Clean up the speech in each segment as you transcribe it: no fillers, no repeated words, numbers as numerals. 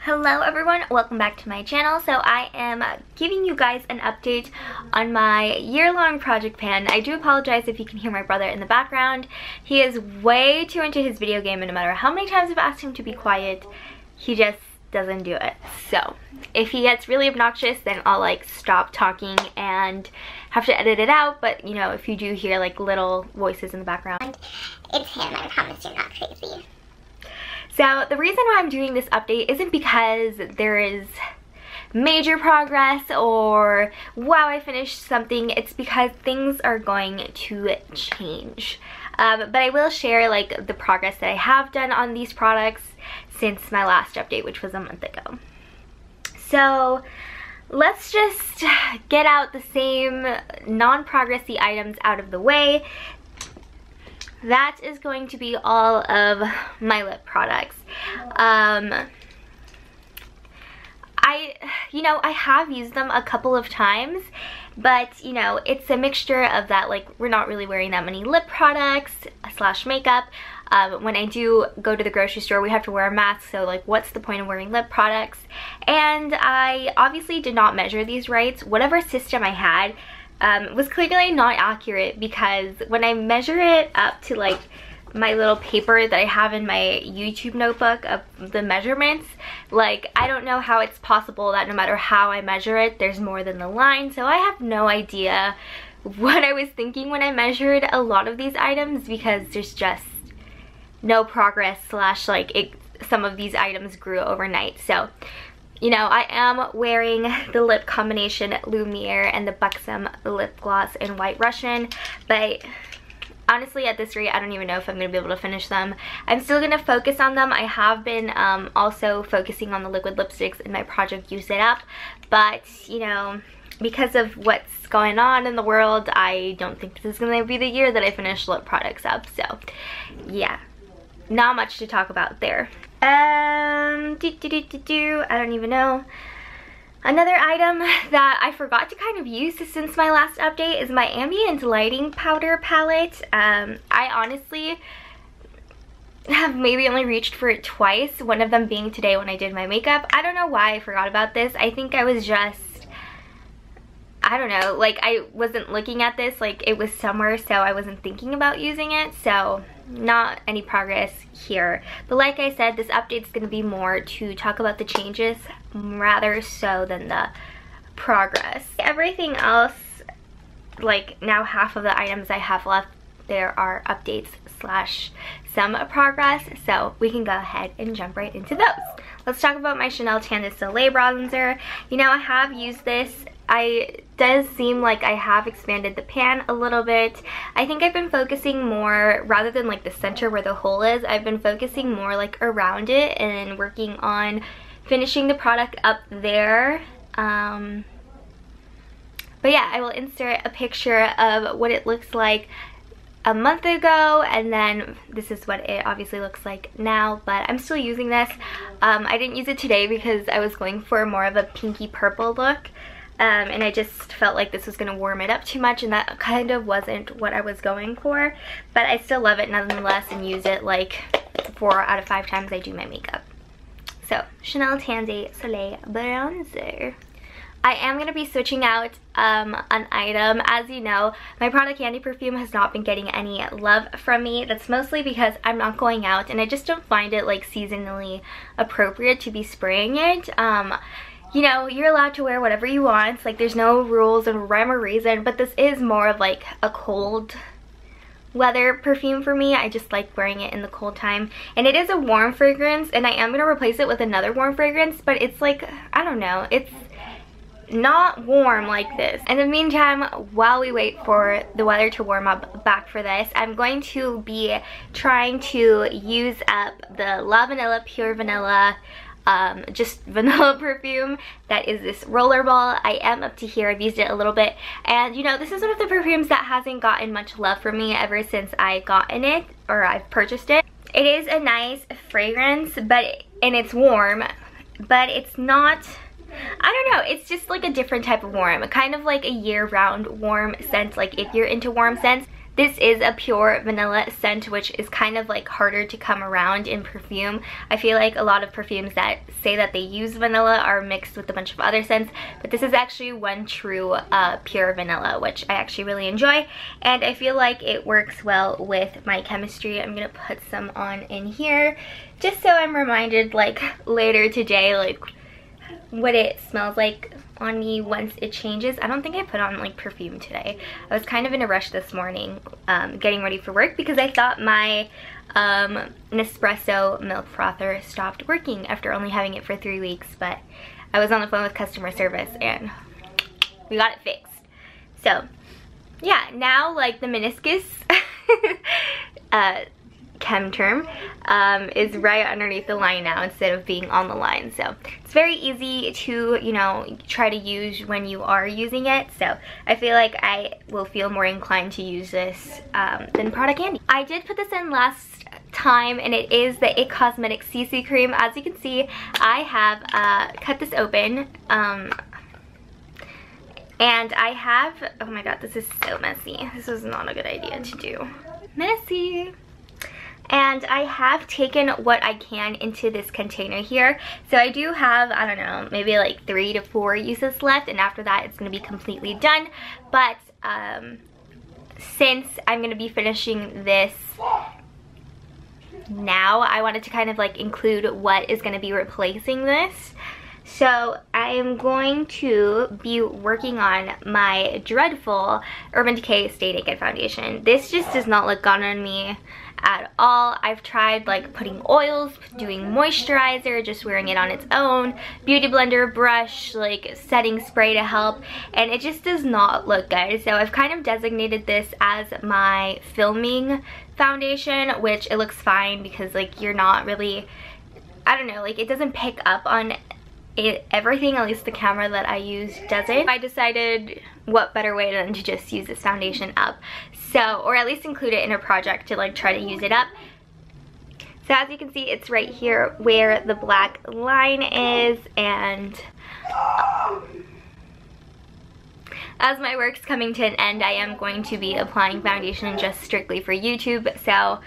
Hello everyone, welcome back to my channel. So I am giving you guys an update on my year-long project plan. I do apologize if you can hear my brother in the background. He is way too into his video game, and no matter how many times I've asked him to be quiet, he just doesn't do it. So if he gets really obnoxious, then I'll like stop talking and have to edit it out. But you know, if you do hear like little voices in the background, it's him. I promise you're not crazy. So the reason why I'm doing this update isn't because there is major progress or wow, I finished something. It's because things are going to change. But I will share like the progress that I have done on these products since my last update, which was a month ago. So let's just get out the same non-progressy items out of the way. That is going to be all of my lip products. I have used them a couple of times, but you know, it's a mixture of that, like we're not really wearing that many lip products slash makeup. When I do go to the grocery store, we have to wear a mask, so like what's the point of wearing lip products? And I obviously did not measure these right. Whatever system I had was clearly not accurate, because when I measure it up to like my little paper that I have in my YouTube notebook of the measurements, like I don't know how it's possible that no matter how I measure it, there's more than the line. So I have no idea what I was thinking when I measured a lot of these items, because there's just no progress slash like some of these items grew overnight. So you know, I am wearing the lip combination Lumiere and the Buxom lip gloss in White Russian, but honestly at this rate I don't even know if I'm going to be able to finish them. I'm still going to focus on them. I have been also focusing on the liquid lipsticks in my project Use It Up, but you know, because of what's going on in the world, I don't think this is going to be the year that I finish lip products up. So yeah, not much to talk about there. I don't even know. Another item that I forgot to kind of use since my last update is my Ambient lighting powder palette. I honestly have maybe only reached for it twice, one of them being today when I did my makeup. I don't know why I forgot about this. I think I was just, I don't know, like I wasn't looking at this, like it was somewhere, so I wasn't thinking about using it. So not any progress here. But like I said, this update is going to be more to talk about the changes rather so than the progress. Everything else, like now half of the items I have left, there are updates slash some progress, so we can go ahead and jump right into those. Let's talk about my Chanel Tandy Soleil bronzer. You know, I have used this. It does seem like I have expanded the pan a little bit. I think I've been focusing more, rather than like the center where the hole is, I've been focusing more like around it and working on finishing the product up there. But yeah, I will insert a picture of what it looks like a month ago, and then this is what it obviously looks like now, but I'm still using this. I didn't use it today because I was going for more of a pinky purple look. And I just felt like this was going to warm it up too much, and that kind of wasn't what I was going for. But I still love it nonetheless and use it like 4 out of 5 times I do my makeup. So, Chanel Tandy Soleil bronzer. I am going to be switching out an item. As you know, my product Candy perfume has not been getting any love from me. That's mostly because I'm not going out, and I just don't find it like seasonally appropriate to be spraying it. You know, you're allowed to wear whatever you want. Like, there's no rules or rhyme or reason, but this is more of like a cold weather perfume for me. I just like wearing it in the cold time. And it is a warm fragrance, and I am going to replace it with another warm fragrance, but it's like, I don't know, it's not warm like this. In the meantime, while we wait for the weather to warm up back for this, I'm going to be trying to use up the La Vanilla Pure Vanilla just vanilla perfume that is this rollerball. I am up to here. I've used it a little bit, and you know, this is one of the perfumes that hasn't gotten much love from me ever since I gotten it, or I've purchased it. It is a nice fragrance, and it's warm, but it's not, I don't know, it's just like a different type of warm, kind of like a year-round warm scent. Like if you're into warm scents, This is a pure vanilla scent, which is kind of like harder to come around in perfume. I feel like a lot of perfumes that say that they use vanilla are mixed with a bunch of other scents, but this is actually one true pure vanilla, which I actually really enjoy, and I feel like it works well with my chemistry. I'm gonna put some on in here just so I'm reminded like later today like what it smells like on me once it changes. I don't think I put on like perfume today. I was kind of in a rush this morning getting ready for work because I thought my Nespresso milk frother stopped working after only having it for 3 weeks, but I was on the phone with customer service and we got it fixed. So yeah, now like the meniscus chem term is right underneath the line now instead of being on the line, so it's very easy to, you know, try to use when you are using it. So I feel like I will feel more inclined to use this than product candy. I did put this in last time, and it is the It Cosmetics CC cream. As you can see, I have cut this open and I have, oh my god, this is so messy. This was not a good idea to do. Messy. And I have taken what I can into this container here. So I do have, I don't know, maybe like 3 to 4 uses left, and after that it's going to be completely done. But since I'm going to be finishing this now, I wanted to kind of like include what is going to be replacing this. So I am going to be working on my dreadful Urban Decay Stay Naked foundation. This just does not look good on me at all. I've tried like putting oils, doing moisturizer, just wearing it on its own, beauty blender, brush, like setting spray to help, and it just does not look good. So I've kind of designated this as my filming foundation, which it looks fine because like you're not really, I don't know, like it doesn't pick up on everything, at least the camera that I use doesn't. I decided what better way than to just use this foundation up, so, or at least include it in a project to like try to use it up. So as you can see, it's right here where the black line is, and as my work's coming to an end, I am going to be applying foundation just strictly for YouTube, so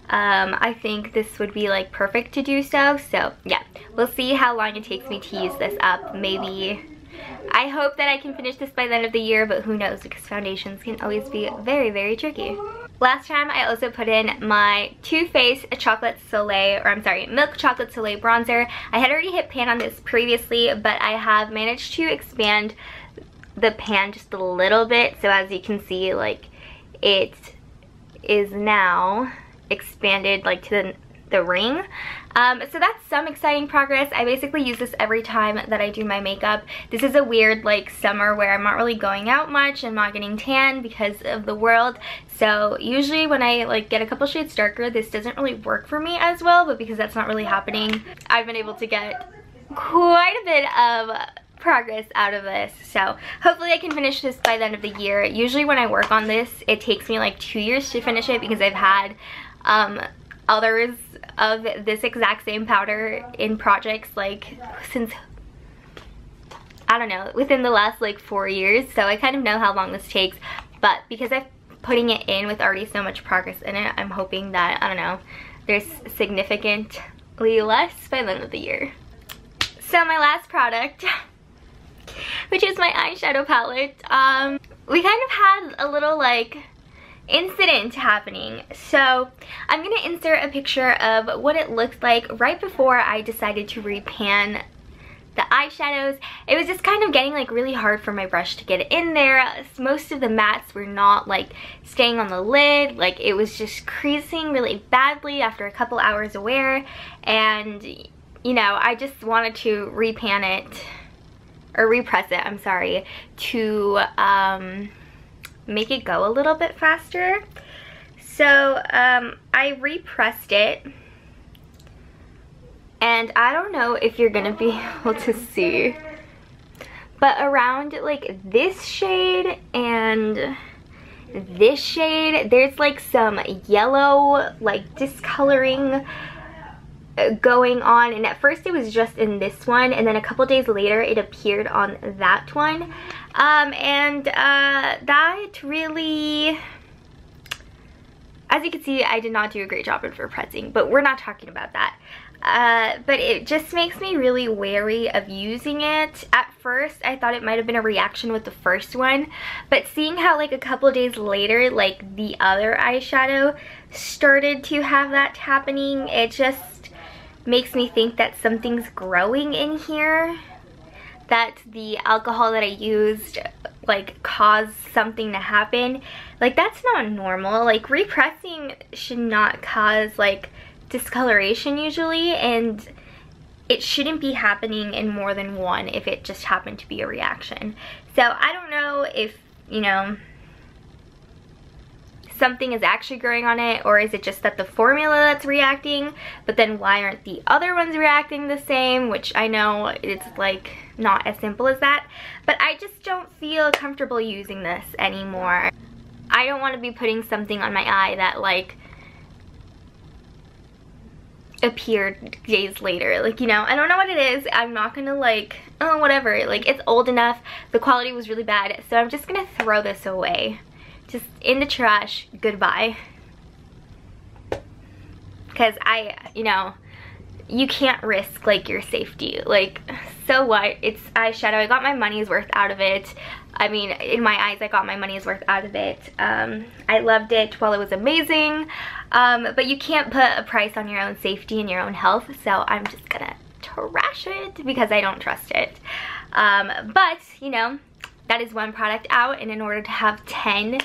I think this would be like perfect to do so. So yeah, we'll see how long it takes me to use this up. Maybe, I hope that I can finish this by the end of the year, but who knows, because foundations can always be very, very tricky. Last time I also put in my Too Faced Chocolate Soleil, or I'm sorry, Milk Chocolate Soleil bronzer. I had already hit pan on this previously, but I have managed to expand the pan just a little bit. So as you can see, like it is now expanded like to the ring. So that's some exciting progress. I basically use this every time that I do my makeup. This is a weird like summer where I'm not really going out much and not getting tan because of the world. So usually when I like get a couple shades darker, this doesn't really work for me as well, but because that's not really happening, I've been able to get quite a bit of progress out of this. So hopefully I can finish this by the end of the year. Usually when I work on this, it takes me like 2 years to finish it because I've had others of this exact same powder in projects like since, I don't know, within the last like 4 years. So I kind of know how long this takes, but because I'm putting it in with already so much progress in it, I'm hoping that, I don't know, there's significantly less by the end of the year. So my last product, which is my eyeshadow palette, we kind of had a little like incident happening. So I'm gonna insert a picture of what it looked like right before I decided to repan the eyeshadows. It was just kind of getting like really hard for my brush to get in there. Most of the mattes were not like staying on the lid, like it was just creasing really badly after a couple hours of wear, and you know, I just wanted to repan it, or repress it, I'm sorry, to make it go a little bit faster. So I repressed it, and I don't know if you're gonna be able to see, but around like this shade and this shade, there's like some yellow like discoloring going on, and at first it was just in this one, and then a couple days later it appeared on that one, and that really as you can see, I did not do a great job in for pressing, but we're not talking about that. But it just makes me really wary of using it. At first, I thought it might have been a reaction with the first one, but seeing how like a couple days later, like the other eyeshadow started to have that happening, it just makes me think that something's growing in here, that the alcohol that I used like caused something to happen. Like, that's not normal. Like, repressing should not cause like discoloration usually, and it shouldn't be happening in more than one if it just happened to be a reaction. So I don't know if, you know, something is actually growing on it, or is it just that the formula that's reacting, but then why aren't the other ones reacting the same, which I know it's like not as simple as that. But I just don't feel comfortable using this anymore. I don't want to be putting something on my eye that like appeared days later. Like, you know, I don't know what it is. I'm not gonna like, oh, whatever, like it's old enough, the quality was really bad, so I'm just gonna throw this away, just in the trash, goodbye. Because you know, you can't risk like your safety. Like, so what, it's eyeshadow. I got my money's worth out of it. I mean, in my eyes, I got my money's worth out of it. I loved it while it was amazing, but you can't put a price on your own safety and your own health, so I'm just gonna trash it because I don't trust it. But, you know, that is one product out, and in order to have 10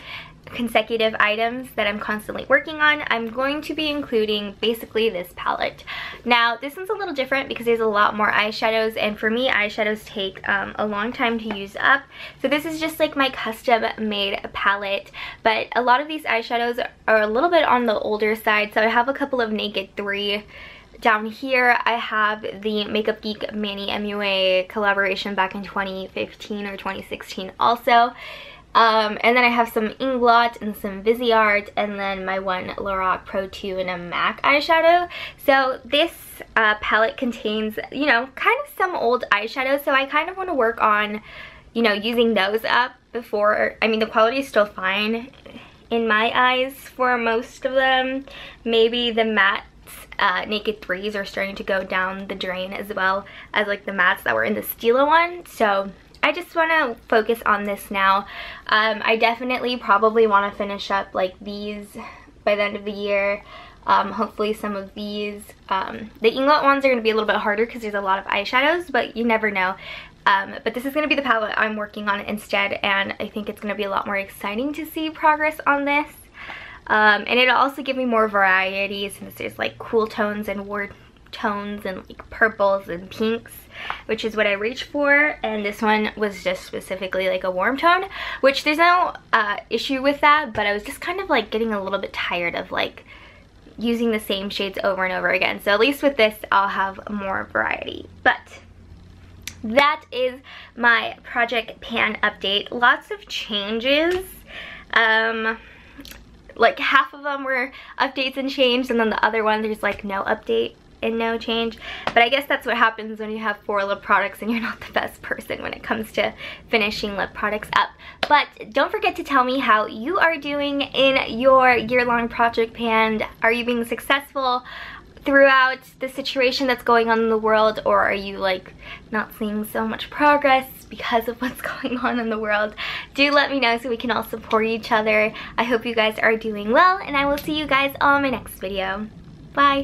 consecutive items that I'm constantly working on, I'm going to be including basically this palette. Now, this one's a little different because there's a lot more eyeshadows, and for me, eyeshadows take a long time to use up. So this is just like my custom made palette, but a lot of these eyeshadows are a little bit on the older side. So I have a couple of Naked 3. Down here, I have the Makeup Geek Manny MUA collaboration back in 2015 or 2016 also. And then I have some Inglot and some Viseart, and then my one Lorac Pro 2 and a MAC eyeshadow. So this palette contains, you know, kind of some old eyeshadows, so I kind of want to work on, you know, using those up before. I mean, the quality is still fine in my eyes for most of them. Maybe the matte Naked 3s are starting to go down the drain, as well as like the mattes that were in the Stila one. So I just want to focus on this now. I definitely probably want to finish up like these by the end of the year. Hopefully some of these, the Inglot ones are going to be a little bit harder because there's a lot of eyeshadows, but you never know. But this is going to be the palette I'm working on instead, and I think it's going to be a lot more exciting to see progress on this. And it'll also give me more variety since there's like cool tones and warm tones and like purples and pinks, which is what I reach for. And this one was just specifically like a warm tone, which there's no issue with that, but I was just kind of like getting a little bit tired of like using the same shades over and over again. So at least with this, I'll have more variety. But that is my Project Pan update. Lots of changes. Like half of them were updates and change, and then the other one there's like no update and no change. But I guess that's what happens when you have 4 lip products and you're not the best person when it comes to finishing lip products up. But don't forget to tell me how you are doing in your year-long Project Pan. Are you being successful throughout the situation that's going on in the world, or are you like not seeing so much progress because of what's going on in the world? Do let me know so we can all support each other. I hope you guys are doing well, and I will see you guys on my next video. Bye!